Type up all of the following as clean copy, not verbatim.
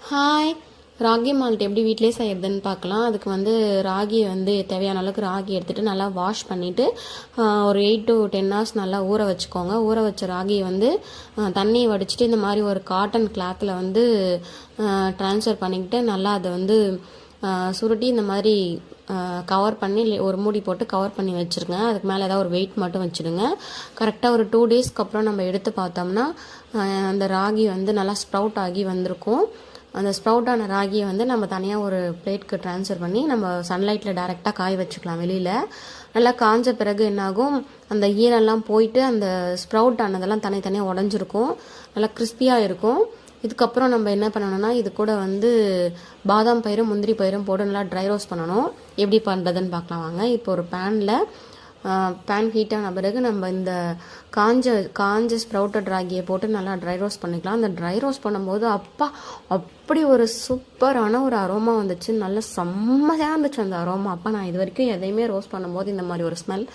Hi, ragi malt எப்படி வீட்டிலே செய்யறதுன்னு பார்க்கலாம். அதுக்கு வந்து ராகி வந்து தேவையான அளவுக்கு ராகி எடுத்துகிட்டு நல்லா வாஷ் பண்ணிவிட்டு ஒரு 8 to 10 hours நல்லா ஊற வச்சுக்கோங்க. ஊற வச்ச ராகியை வந்து தண்ணியை வடிச்சிட்டு இந்த மாதிரி ஒரு காட்டன் கிளாத்தில் வந்து ட்ரான்ஸ்ஃபர் பண்ணிக்கிட்டு நல்லா அதை வந்து சுருட்டி இந்த மாதிரி கவர் பண்ணி ஒரு மூடி போட்டு கவர் பண்ணி வச்சுருங்க. அதுக்கு மேலே ஏதாவது ஒரு வெயிட் மட்டும் வச்சுடுங்க. கரெக்டாக ஒரு 2 daysக்கு அப்புறம் நம்ம எடுத்து பார்த்தோம்னா அந்த ராகி வந்து நல்லா ஸ்ப்ரவுட் ஆகி வந்திருக்கும். அந்த ஸ்ப்ரவுட்டான ராகியை வந்து நம்ம தனியாக ஒரு பிளேட்க்கு ட்ரான்ஸ்ஃபர் பண்ணி நம்ம சன்லைட்டில் டைரெக்டாக காய வச்சுக்கலாம். வெளியில் நல்லா காஞ்ச பிறகு என்னாகும், அந்த ஈரெல்லாம் போயிட்டு அந்த ஸ்ப்ரவுட் ஆனதெல்லாம் தனித்தனியாக உடஞ்சிருக்கும், நல்லா கிறிஸ்பியாக இருக்கும். இதுக்கப்புறம் நம்ம என்ன பண்ணணும்னா இது கூட வந்து பாதாம் பயிரும் முந்திரி பயிரும் போட்டு நல்லா ட்ரை ரோஸ்ட் பண்ணணும். எப்படி பண்ணுறதுன்னு பார்க்கலாம் வாங்க. இப்போ ஒரு பேன் ஹீட் ஆன பிறகு நம்ம இந்த காஞ்ச ஸ்ப்ரவுட்டட் ராகியை போட்டு நல்லா ட்ரை ரோஸ்ட் பண்ணிக்கலாம். அந்த ட்ரை ரோஸ்ட் பண்ணும்போது அப்படி ஒரு சூப்பரான ஒரு அரோமா வந்துச்சு. நல்ல செம்மையாக இருந்துச்சு அந்த அரோமா. நான் இது வரைக்கும் எதையுமே ரோஸ்ட் பண்ணும்போது இந்த மாதிரி ஒரு ஸ்மெல்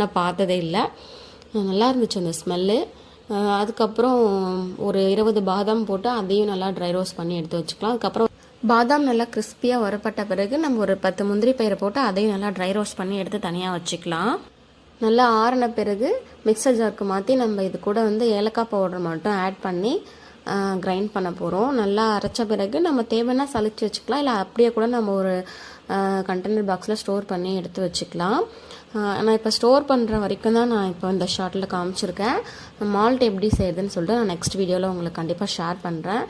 நான் பார்த்ததே இல்லை. நல்லா இருந்துச்சு அந்த ஸ்மெல்லு. அதுக்கப்புறம் ஒரு 20 பாதாம் போட்டு அதையும் நல்லா ட்ரை ரோஸ்ட் பண்ணி எடுத்து வச்சுக்கலாம். அதுக்கப்புறம் பாதாம் நல்லா கிறிஸ்பியாக வரப்பட்ட பிறகு நம்ம ஒரு 10 முந்திரி பயிரை போட்டு அதையும் நல்லா ட்ரை ரோஸ்ட் பண்ணி எடுத்து தனியாக வச்சுக்கலாம். நல்லா ஆறின பிறகு மிக்சர் ஜாருக்கு மாற்றி நம்ம இது கூட வந்து ஏலக்காய் பவுடர் மட்டும் ஆட் பண்ணி கிரைண்ட் பண்ண போகிறோம். நல்லா அரைச்ச பிறகு நம்ம தேவைன்னா சளிச்சு வச்சுக்கலாம், இல்லை அப்படியே கூட நம்ம ஒரு கண்டெய்னர் பாக்ஸில் ஸ்டோர் பண்ணி எடுத்து வச்சுக்கலாம். நான் இப்போ ஸ்டோர் பண்ணுற வரைக்கும் தான் நான் இப்போ இந்த ஷார்ட்டில் காமிச்சிருக்கேன். மால்ட் எப்படி செய்யுதுன்னு சொல்லிட்டு நான் நெக்ஸ்ட் வீடியோவில் உங்களுக்கு கண்டிப்பாக ஷேர் பண்ணுறேன்.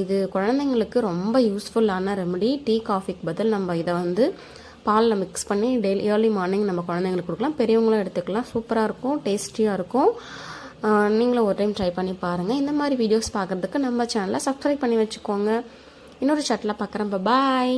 இது குழந்தைங்களுக்கு ரொம்ப யூஸ்ஃபுல்லான ரெமெடி. டீ காஃபிக்கு பதில் நம்ம இதை வந்து பாலில் மிக்ஸ் பண்ணி டெய்லி ஏர்லி மார்னிங் நம்ம குழந்தைங்களுக்கு கொடுக்கலாம், பெரியவங்களும் எடுத்துக்கலாம். சூப்பராக இருக்கும், டேஸ்டியாக இருக்கும். நீங்களும் ஒரு டைம் ட்ரை பண்ணி பாருங்கள். இந்த மாதிரி வீடியோஸ் பார்க்குறதுக்கு நம்ம சேனலை சப்ஸ்கிரைப் பண்ணி வச்சுக்கோங்க. இன்னொரு ஷார்ட்டில் பார்க்குறேன். பாய்.